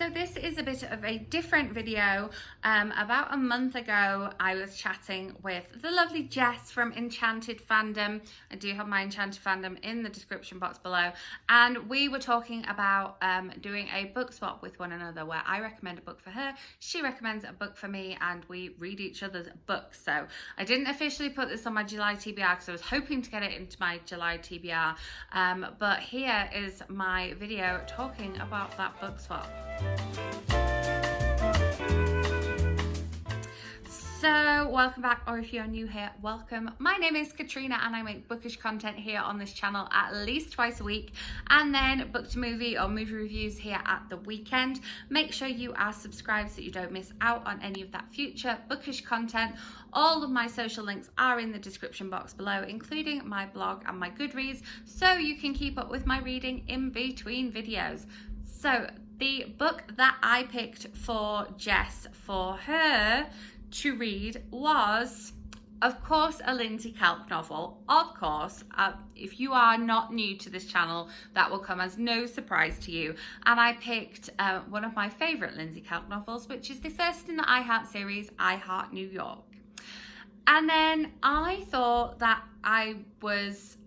So this is a bit of a different video. About a month ago, I was chatting with the lovely Jess from Enchanted Fandom. I do have my Enchanted Fandom in the description box below. And we were talking about doing a book swap with one another, where I recommend a book for her, she recommends a book for me, and we read each other's books. So I didn't officially put this on my July TBR because I was hoping to get it into my July TBR. But here is my video talking about that book swap. So welcome back, or if you're new here, welcome. My name is Katrina and I make bookish content here on this channel at least twice a week, and then book to movie or movie reviews here at the weekend. Make sure you are subscribed so you don't miss out on any of that future bookish content. All of my social links are in the description box below, including my blog and my Goodreads, so you can keep up with my reading in between videos. So the book that I picked for Jess for her to read was, of course, a Lindsey Kelk novel. Of course, if you are not new to this channel, that will come as no surprise to you. And I picked one of my favourite Lindsey Kelk novels, which is the first in the I Heart series, I Heart New York. And then I thought that I was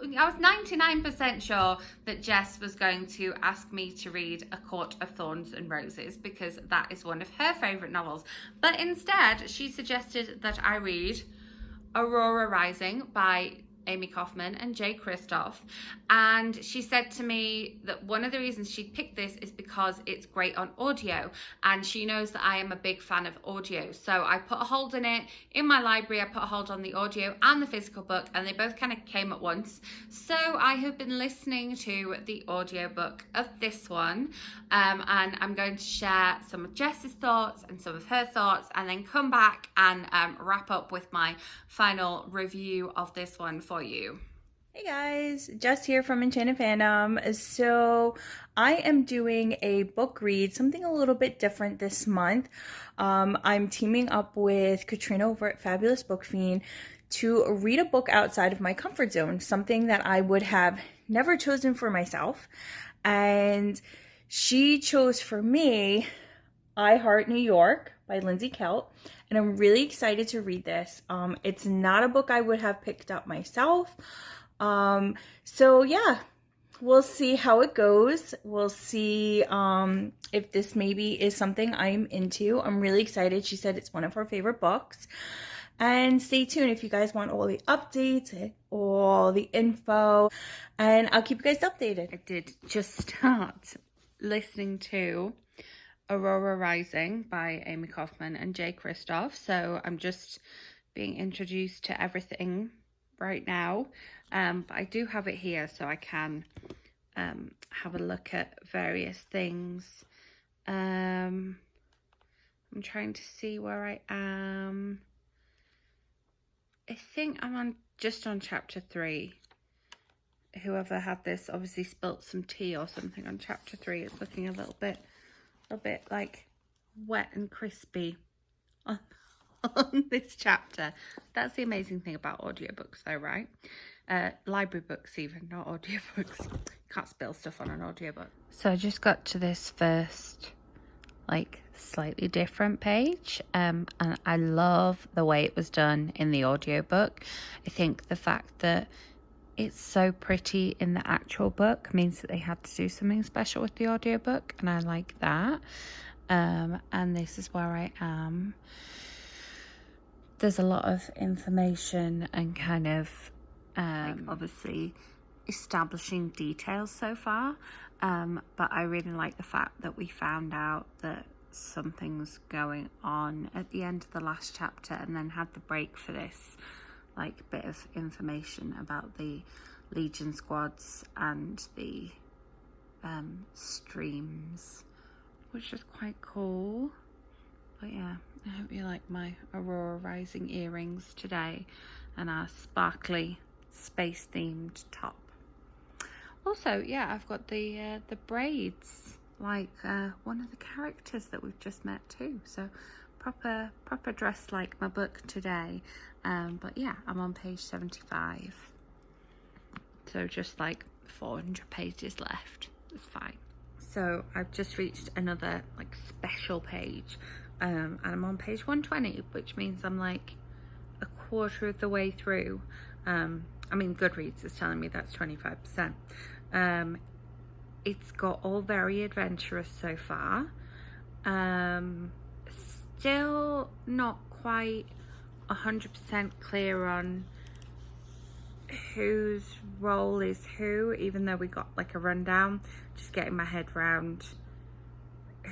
99% sure that Jess was going to ask me to read A Court of Thorns and Roses, because that is one of her favourite novels. But instead, she suggested that I read Aurora Rising by Amie Kaufman and Kristoff. And she said to me that one of the reasons she picked this is because it's great on audio, and she knows that I am a big fan of audio. So I put a hold on it in my library. I put a hold on the audio and the physical book, and they both kind of came at once. So I have been listening to the audiobook of this one, and I'm going to share some of Jess's thoughts and some of her thoughts, and then come back and wrap up with my final review of this one for you. Hey guys, Jess here from Enchanted Fandom. So I am doing a book read, something a little bit different this month. I'm teaming up with Katrina over at Fabulous Book Fiend to read a book outside of my comfort zone, something that I would have never chosen for myself. And she chose for me I Heart New York by Lindsey Kelk, and I'm really excited to read this. It's not a book I would have picked up myself. So yeah, we'll see how it goes. We'll see if this maybe is something I'm into. I'm really excited. She said it's one of her favorite books. And stay tuned if you guys want all the updates, all the info, and I'll keep you guys updated. I did just start listening to Aurora Rising by Amie Kaufman and Kristoff, so I'm just being introduced to everything right now, but I do have it here so I can have a look at various things. I'm trying to see where I am. I think I'm just on chapter 3. Whoever had this obviously spilt some tea or something on chapter 3. It's looking a little bit like wet and crispy on this chapter. That's the amazing thing about audiobooks though, right? Library books even, not audiobooks. Can't spill stuff on an audiobook. So I just got to this first like slightly different page, and I love the way it was done in the audiobook. I think the fact that it's so pretty in the actual book means that they had to do something special with the audiobook, and I like that. And this is where I am. There's a lot of information and kind of like obviously establishing details so far, but I really like the fact that we found out that something's going on at the end of the last chapter, and then had the break for this like bit of information about the Legion squads and the streams, which is quite cool. But yeah, I hope you like my Aurora Rising earrings today and our sparkly space themed top. Also, yeah, I've got the braids like one of the characters that we've just met too, so proper dressed like my book today. But yeah, I'm on page 75, so just like 400 pages left. It's fine. So I've just reached another like special page, and I'm on page 120, which means I'm like a quarter of the way through. I mean, Goodreads is telling me that's 25%. It's got all very adventurous so far. Still not quite 100% clear on whose role is who, even though we got like a rundown, just getting my head around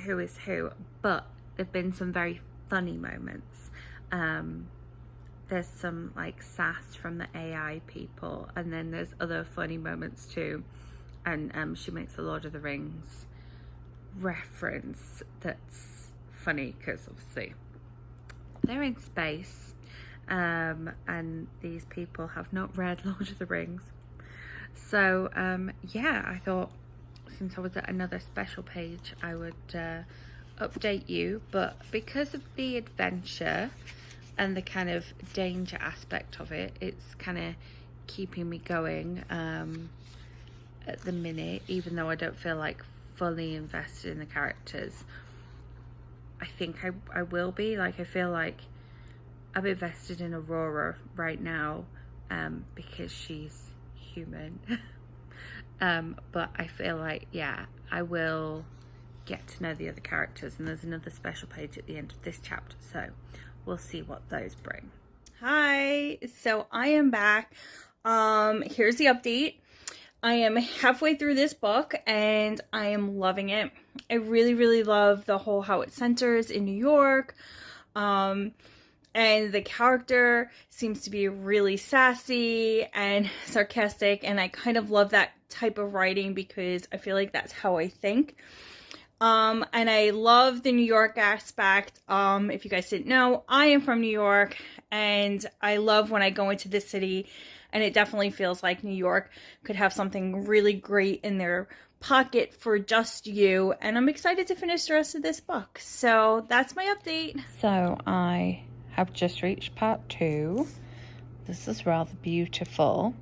who is who. But there've been some very funny moments. There's some like sass from the AI people, and then there's other funny moments too. And she makes a Lord of the Rings reference that's funny because obviously they're in space, and these people have not read Lord of the Rings. So yeah, I thought since I was at another special page I would update you. But because of the adventure and the kind of danger aspect of it, it's kind of keeping me going at the minute, even though I don't feel like fully invested in the characters. I think I will be. Like, I feel like I'm invested in Aurora right now because she's human. But I feel like, yeah, I will get to know the other characters, and there's another special page at the end of this chapter, so we'll see what those bring. Hi, so I am back. Here's the update. I am halfway through this book and I am loving it. I really love the whole how it centers in New York. And the character seems to be really sassy and sarcastic, and I kind of love that type of writing because I feel like that's how I think. And I love the New York aspect. If you guys didn't know, I am from New York, and I love when I go into this city, and it definitely feels like New York could have something really great in their pocket for just you. And I'm excited to finish the rest of this book. So that's my update. So I have just reached part 2. This is rather beautiful.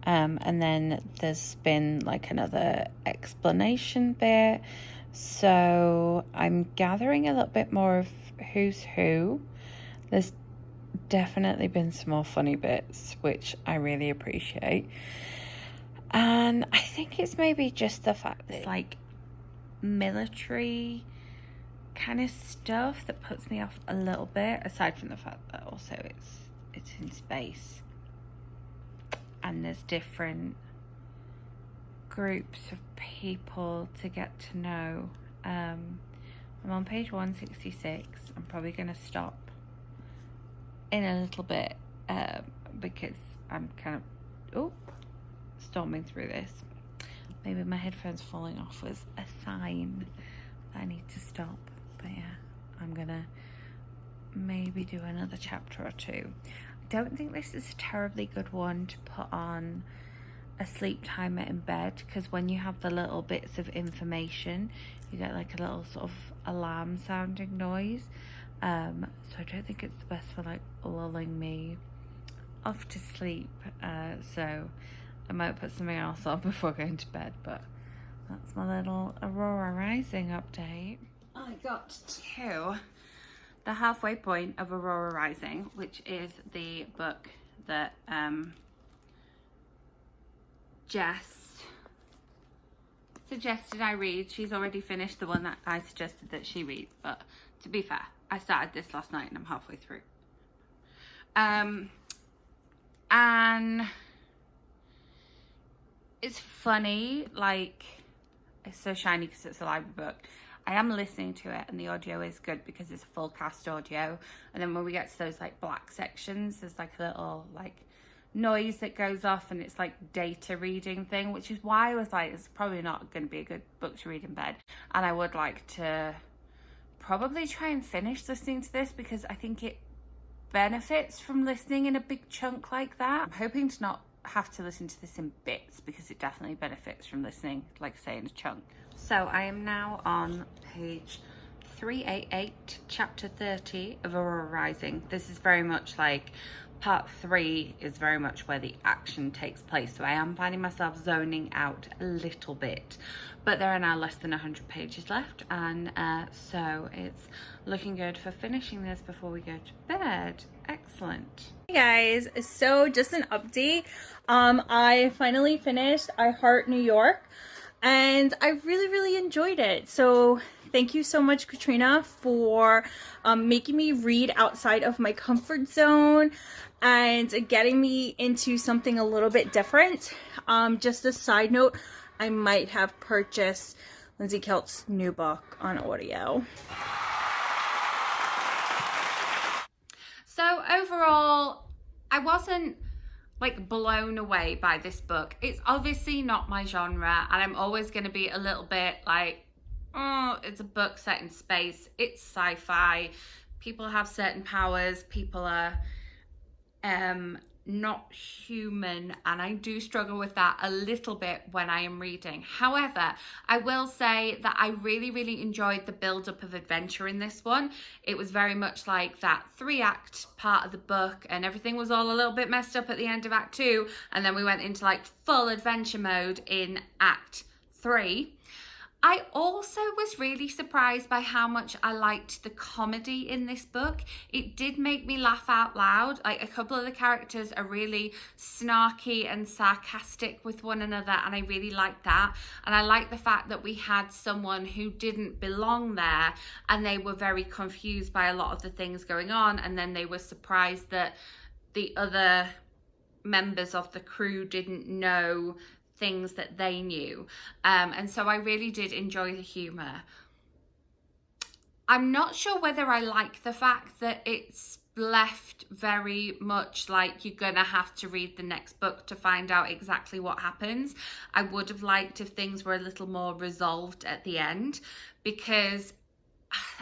And then there's been like another explanation bit. So I'm gathering a little bit more of who's who. There's definitely been some more funny bits, which I really appreciate. And I think it's maybe just the fact that it's like military kind of stuff that puts me off a little bit, aside from the fact that also it's in space and there's different groups of people to get to know. I'm on page 166. I'm probably going to stop in a little bit because I'm kind of storming through this. Maybe my headphones falling off was a sign that I need to stop. But yeah, I'm gonna maybe do another chapter or two. I don't think this is a terribly good one to put on a sleep timer in bed, because when you have the little bits of information you get like a little sort of alarm sounding noise. So I don't think it's the best for like lulling me off to sleep. So I might put something else on before going to bed. But that's my little Aurora Rising update. I got to the halfway point of Aurora Rising, which is the book that Jess suggested I read. She's already finished the one that I suggested that she read, but to be fair, I started this last night and I'm halfway through. And it's funny, like, it's so shiny because it's a library book. I am listening to it and the audio is good because it's a full cast audio. And then when we get to those like black sections, there's like a little like noise that goes off, and it's like data reading thing, which is why I was like, it's probably not going to be a good book to read in bed. And I would like to probably try and finish listening to this because I think it benefits from listening in a big chunk like that. I'm hoping to not have to listen to this in bits because it definitely benefits from listening, like say, in a chunk. So I am now on page 388, chapter 30 of Aurora Rising. This is very much like Part 3 is very much where the action takes place, so I am finding myself zoning out a little bit, but there are now less than 100 pages left, and so it's looking good for finishing this before we go to bed. Excellent. Hey guys, so just an update. I finally finished I Heart New York, and I really enjoyed it. So thank you so much, Katrina, for making me read outside of my comfort zone and getting me into something a little bit different. Just a side note, I might have purchased Lindsey Kelk's new book on audio. So overall, I wasn't like blown away by this book. It's obviously not my genre, and I'm always going to be a little bit like, oh, it's a book set in space, it's sci-fi, people have certain powers, people are not human, and I do struggle with that a little bit when I am reading. However, I will say that I really enjoyed the build-up of adventure in this one. It was very much like that 3-act part of the book, and everything was all a little bit messed up at the end of Act 2, and then we went into like full adventure mode in Act 3. I also was really surprised by how much I liked the comedy in this book. It did make me laugh out loud. Like, a couple of the characters are really snarky and sarcastic with one another, and I really liked that. And I like the fact that we had someone who didn't belong there, and they were very confused by a lot of the things going on, and then they were surprised that the other members of the crew didn't know things that they knew, and so I really did enjoy the humor. I'm not sure whether I like the fact that it's left very much like you're gonna have to read the next book to find out exactly what happens. I would have liked if things were a little more resolved at the end, because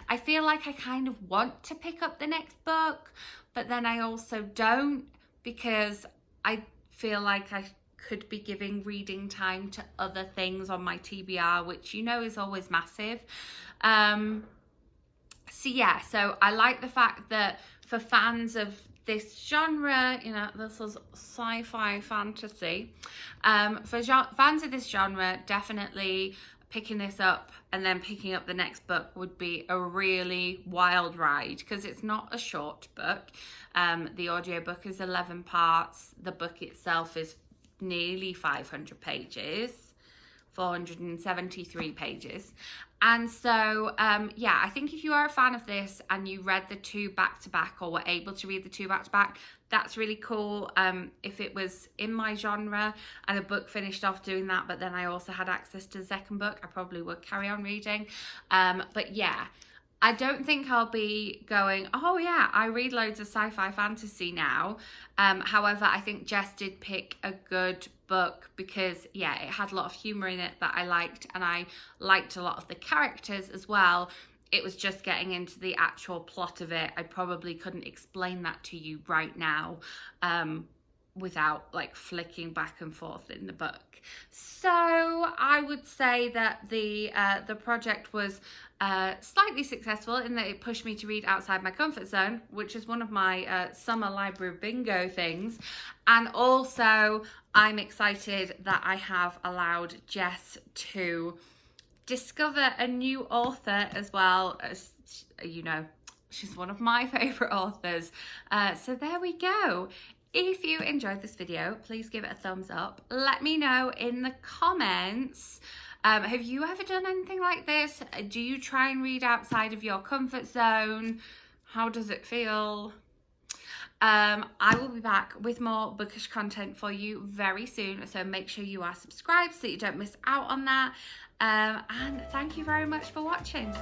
I feel like I kind of want to pick up the next book, but then I also don't, because I feel like I could be giving reading time to other things on my TBR, which you know is always massive. So yeah, so I like the fact that for fans of this genre, you know, this is sci-fi fantasy, for fans of this genre, definitely picking this up and then picking up the next book would be a really wild ride, because it's not a short book. The audiobook is 11 parts. The book itself is nearly 500 pages, 473 pages. And so yeah, I think if you are a fan of this and you read the 2 back-to-back, or were able to read the 2 back-to-back, that's really cool. If it was in my genre and a book finished off doing that, but then I also had access to the second book, I probably would carry on reading. But yeah, I don't think I'll be going, oh yeah, I read loads of sci-fi fantasy now. However, I think Jess did pick a good book, because yeah, it had a lot of humor in it that I liked, and I liked a lot of the characters as well. It was just getting into the actual plot of it. I probably couldn't explain that to you right now without like flicking back and forth in the book. So I would say that the project was slightly successful in that it pushed me to read outside my comfort zone, which is one of my summer library bingo things. And also I'm excited that I have allowed Jess to discover a new author as well. As you know, she's one of my favorite authors. So there we go. If you enjoyed this video, please give it a thumbs up. Let me know in the comments, have you ever done anything like this? Do you try and read outside of your comfort zone? How does it feel? I will be back with more bookish content for you very soon, so make sure you are subscribed so you don't miss out on that. And thank you very much for watching.